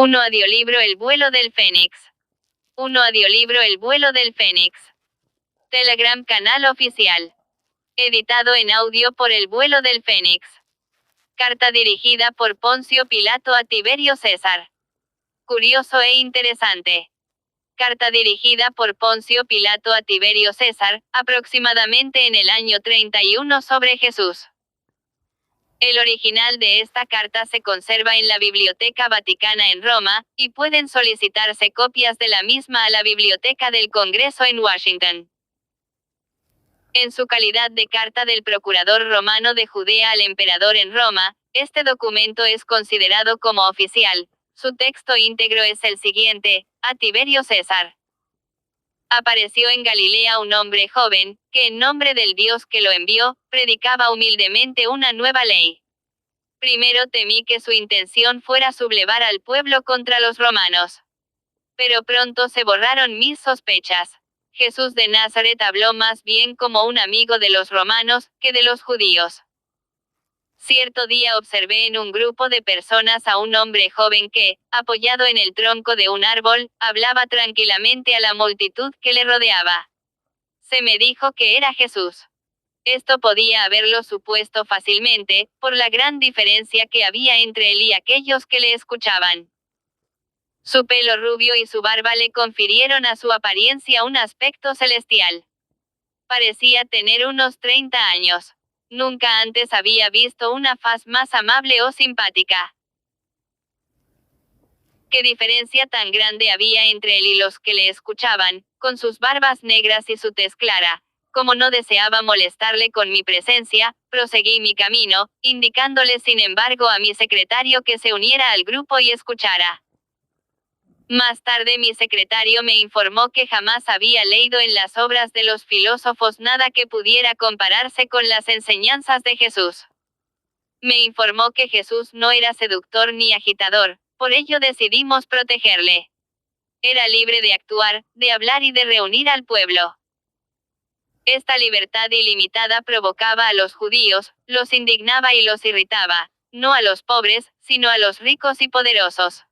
1 Audiolibro El vuelo del Fénix. 1 Audiolibro El vuelo del Fénix. Telegram canal oficial. Editado en audio por El vuelo del Fénix. Carta dirigida por Poncio Pilato a Tiberio César. Curioso e interesante. Carta dirigida por Poncio Pilato a Tiberio César, aproximadamente en el año 31 sobre Jesús. El original de esta carta se conserva en la Biblioteca Vaticana en Roma, y pueden solicitarse copias de la misma a la Biblioteca del Congreso en Washington. En su calidad de carta del procurador romano de Judea al emperador en Roma, este documento es considerado como oficial. Su texto íntegro es el siguiente: a Tiberio César. Apareció en Galilea un hombre joven, que en nombre del Dios que lo envió, predicaba humildemente una nueva ley. Primero temí que su intención fuera sublevar al pueblo contra los romanos. Pero pronto se borraron mis sospechas. Jesús de Nazaret habló más bien como un amigo de los romanos, que de los judíos. Cierto día observé en un grupo de personas a un hombre joven que, apoyado en el tronco de un árbol, hablaba tranquilamente a la multitud que le rodeaba. Se me dijo que era Jesús. Esto podía haberlo supuesto fácilmente, por la gran diferencia que había entre él y aquellos que le escuchaban. Su pelo rubio y su barba le confirieron a su apariencia un aspecto celestial. Parecía tener unos 30 años. Nunca antes había visto una faz más amable o simpática. ¿Qué diferencia tan grande había entre él y los que le escuchaban, con sus barbas negras y su tez clara? Como no deseaba molestarle con mi presencia, proseguí mi camino, indicándole sin embargo a mi secretario que se uniera al grupo y escuchara. Más tarde mi secretario me informó que jamás había leído en las obras de los filósofos nada que pudiera compararse con las enseñanzas de Jesús. Me informó que Jesús no era seductor ni agitador, por ello decidimos protegerle. Era libre de actuar, de hablar y de reunir al pueblo. Esta libertad ilimitada provocaba a los judíos, los indignaba y los irritaba, no a los pobres, sino a los ricos y poderosos.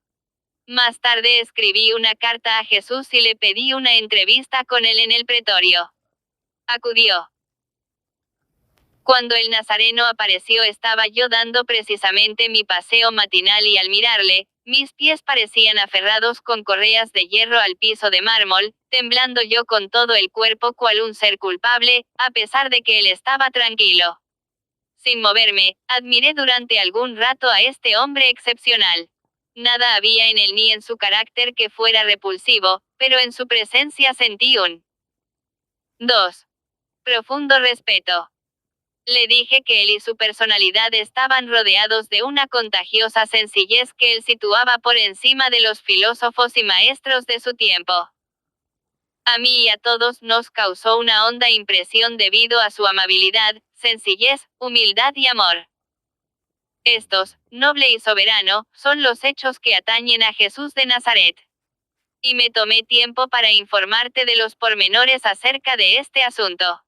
Más tarde escribí una carta a Jesús y le pedí una entrevista con él en el pretorio. Acudió. Cuando el Nazareno apareció estaba yo dando precisamente mi paseo matinal y al mirarle, mis pies parecían aferrados con correas de hierro al piso de mármol, temblando yo con todo el cuerpo cual un ser culpable, a pesar de que él estaba tranquilo. Sin moverme, admiré durante algún rato a este hombre excepcional. Nada había en él ni en su carácter que fuera repulsivo, pero en su presencia sentí un 2. Profundo respeto. Le dije que él y su personalidad estaban rodeados de una contagiosa sencillez que él situaba por encima de los filósofos y maestros de su tiempo. A mí y a todos nos causó una honda impresión debido a su amabilidad, sencillez, humildad y amor. Estos, noble y soberano, son los hechos que atañen a Jesús de Nazaret. Y me tomé tiempo para informarte de los pormenores acerca de este asunto.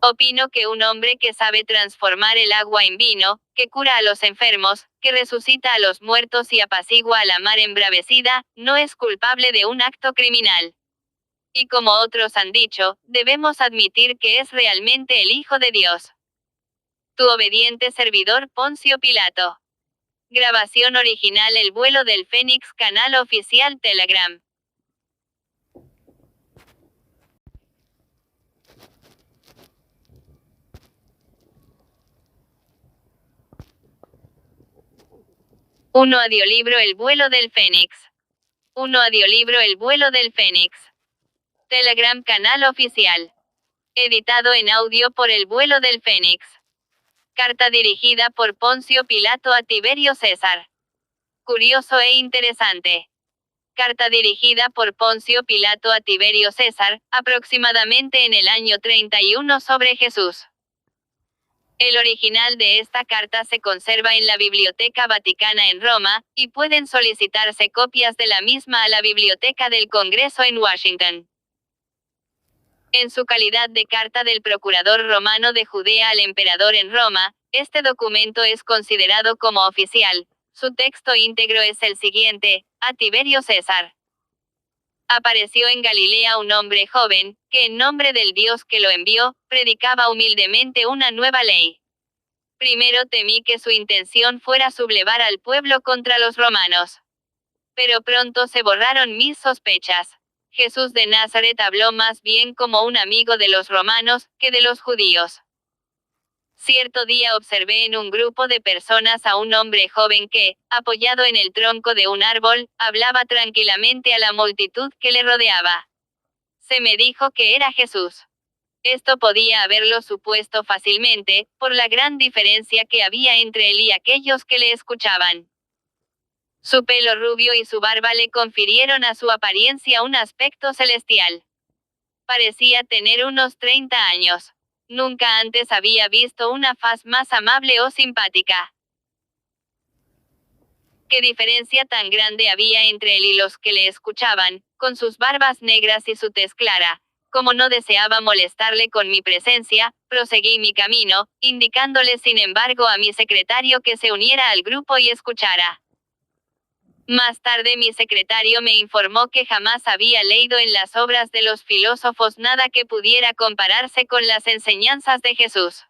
Opino que un hombre que sabe transformar el agua en vino, que cura a los enfermos, que resucita a los muertos y apacigua a la mar embravecida, no es culpable de un acto criminal. Y como otros han dicho, debemos admitir que es realmente el Hijo de Dios. Tu obediente servidor Poncio Pilato. Grabación original El vuelo del Fénix, canal oficial Telegram. Uno Audiolibro El vuelo del Fénix. 1 Audiolibro El vuelo del Fénix. Telegram canal oficial. Editado en audio por El vuelo del Fénix. Carta dirigida por Poncio Pilato a Tiberio César. Curioso e interesante. Carta dirigida por Poncio Pilato a Tiberio César, aproximadamente en el año 31 sobre Jesús. El original de esta carta se conserva en la Biblioteca Vaticana en Roma, y pueden solicitarse copias de la misma a la Biblioteca del Congreso en Washington. En su calidad de carta del procurador romano de Judea al emperador en Roma, este documento es considerado como oficial. Su texto íntegro es el siguiente: a Tiberio César. Apareció en Galilea un hombre joven, que en nombre del Dios que lo envió, predicaba humildemente una nueva ley. Primero temí que su intención fuera sublevar al pueblo contra los romanos. Pero pronto se borraron mis sospechas. Jesús de Nazaret habló más bien como un amigo de los romanos, que de los judíos. Cierto día observé en un grupo de personas a un hombre joven que, apoyado en el tronco de un árbol, hablaba tranquilamente a la multitud que le rodeaba. Se me dijo que era Jesús. Esto podía haberlo supuesto fácilmente, por la gran diferencia que había entre él y aquellos que le escuchaban. Su pelo rubio y su barba le confirieron a su apariencia un aspecto celestial. Parecía tener unos 30 años. Nunca antes había visto una faz más amable o simpática. ¿Qué diferencia tan grande había entre él y los que le escuchaban, con sus barbas negras y su tez clara? Como no deseaba molestarle con mi presencia, proseguí mi camino, indicándole sin embargo a mi secretario que se uniera al grupo y escuchara. Más tarde mi secretario me informó que jamás había leído en las obras de los filósofos nada que pudiera compararse con las enseñanzas de Jesús.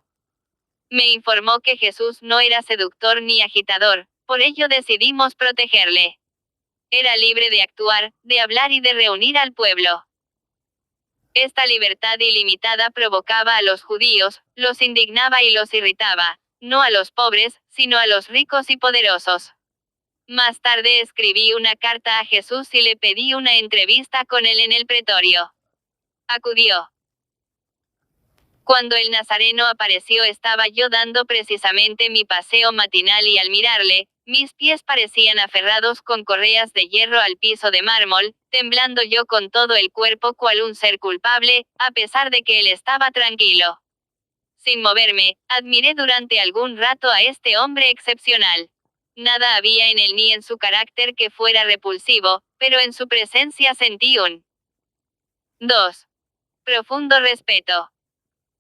Me informó que Jesús no era seductor ni agitador, por ello decidimos protegerle. Era libre de actuar, de hablar y de reunir al pueblo. Esta libertad ilimitada provocaba a los judíos, los indignaba y los irritaba, no a los pobres, sino a los ricos y poderosos. Más tarde escribí una carta a Jesús y le pedí una entrevista con él en el pretorio. Acudió. Cuando el nazareno apareció estaba yo dando precisamente mi paseo matinal y al mirarle, mis pies parecían aferrados con correas de hierro al piso de mármol, temblando yo con todo el cuerpo cual un ser culpable, a pesar de que él estaba tranquilo. Sin moverme, admiré durante algún rato a este hombre excepcional. Nada había en él ni en su carácter que fuera repulsivo, pero en su presencia sentí un 2. Profundo respeto.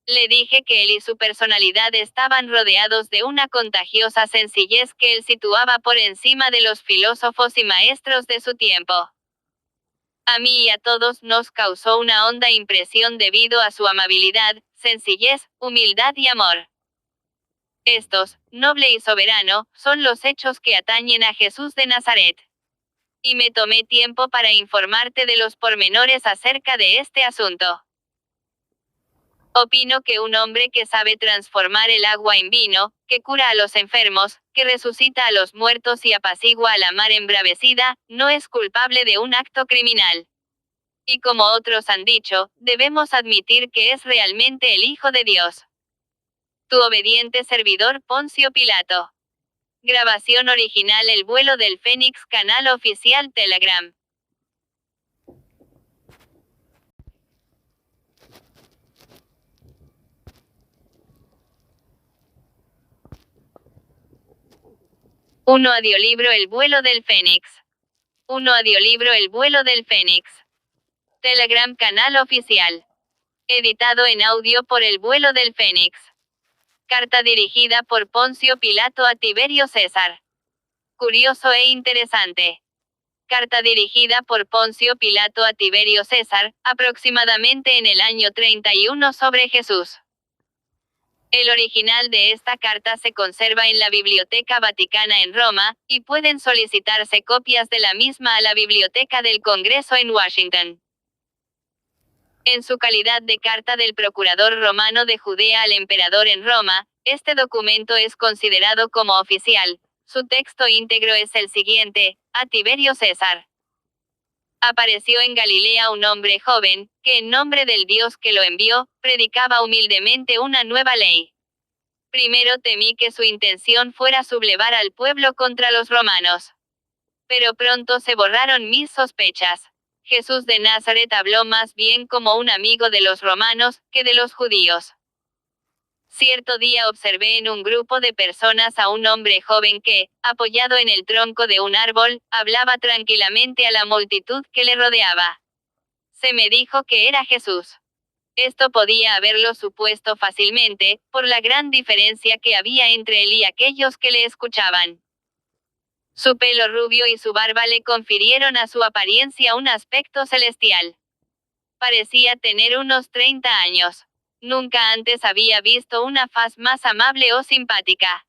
Le dije que él y su personalidad estaban rodeados de una contagiosa sencillez que él situaba por encima de los filósofos y maestros de su tiempo. A mí y a todos nos causó una honda impresión debido a su amabilidad, sencillez, humildad y amor. Estos, noble y soberano, son los hechos que atañen a Jesús de Nazaret. Y me tomé tiempo para informarte de los pormenores acerca de este asunto. Opino que un hombre que sabe transformar el agua en vino, que cura a los enfermos, que resucita a los muertos y apacigua a la mar embravecida, no es culpable de un acto criminal. Y como otros han dicho, debemos admitir que es realmente el Hijo de Dios. Tu obediente servidor Poncio Pilato. Grabación original: El vuelo del Fénix, canal oficial Telegram. Audiolibro El vuelo del Fénix. Audiolibro El vuelo del Fénix. Telegram, canal oficial. Editado en audio por El vuelo del Fénix. Carta dirigida por Poncio Pilato a Tiberio César. Curioso e interesante. Carta dirigida por Poncio Pilato a Tiberio César, aproximadamente en el año 31 sobre Jesús. El original de esta carta se conserva en la Biblioteca Vaticana en Roma, y pueden solicitarse copias de la misma a la Biblioteca del Congreso en Washington. En su calidad de carta del procurador romano de Judea al emperador en Roma, este documento es considerado como oficial. Su texto íntegro es el siguiente: a Tiberio César. Apareció en Galilea un hombre joven, que en nombre del Dios que lo envió, predicaba humildemente una nueva ley. Primero temí que su intención fuera sublevar al pueblo contra los romanos. Pero pronto se borraron mis sospechas. Jesús de Nazaret habló más bien como un amigo de los romanos, que de los judíos. Cierto día observé en un grupo de personas a un hombre joven que, apoyado en el tronco de un árbol, hablaba tranquilamente a la multitud que le rodeaba. Se me dijo que era Jesús. Esto podía haberlo supuesto fácilmente, por la gran diferencia que había entre él y aquellos que le escuchaban. Su pelo rubio y su barba le confirieron a su apariencia un aspecto celestial. Parecía tener unos 30 años. Nunca antes había visto una faz más amable o simpática.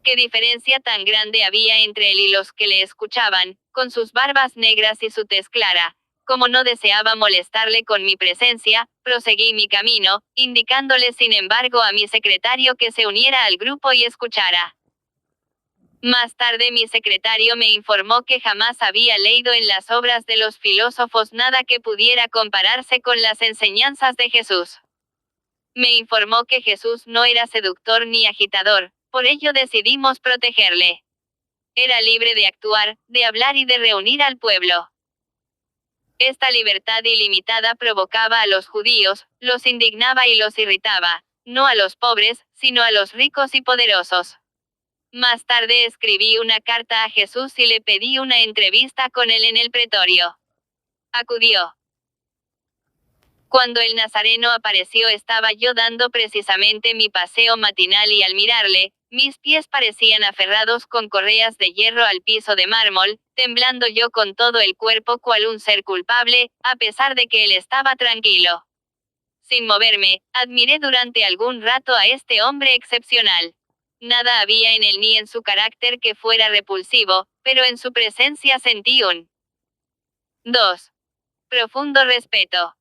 ¿Qué diferencia tan grande había entre él y los que le escuchaban, con sus barbas negras y su tez clara? Como no deseaba molestarle con mi presencia, proseguí mi camino, indicándole sin embargo a mi secretario que se uniera al grupo y escuchara. Más tarde mi secretario me informó que jamás había leído en las obras de los filósofos nada que pudiera compararse con las enseñanzas de Jesús. Me informó que Jesús no era seductor ni agitador, por ello decidimos protegerle. Era libre de actuar, de hablar y de reunir al pueblo. Esta libertad ilimitada provocaba a los judíos, los indignaba y los irritaba, no a los pobres, sino a los ricos y poderosos. Más tarde escribí una carta a Jesús y le pedí una entrevista con él en el pretorio. Acudió. Cuando el nazareno apareció estaba yo dando precisamente mi paseo matinal y al mirarle, mis pies parecían aferrados con correas de hierro al piso de mármol, temblando yo con todo el cuerpo cual un ser culpable, a pesar de que él estaba tranquilo. Sin moverme, admiré durante algún rato a este hombre excepcional. Nada había en él ni en su carácter que fuera repulsivo, pero en su presencia sentí un 2. Profundo respeto.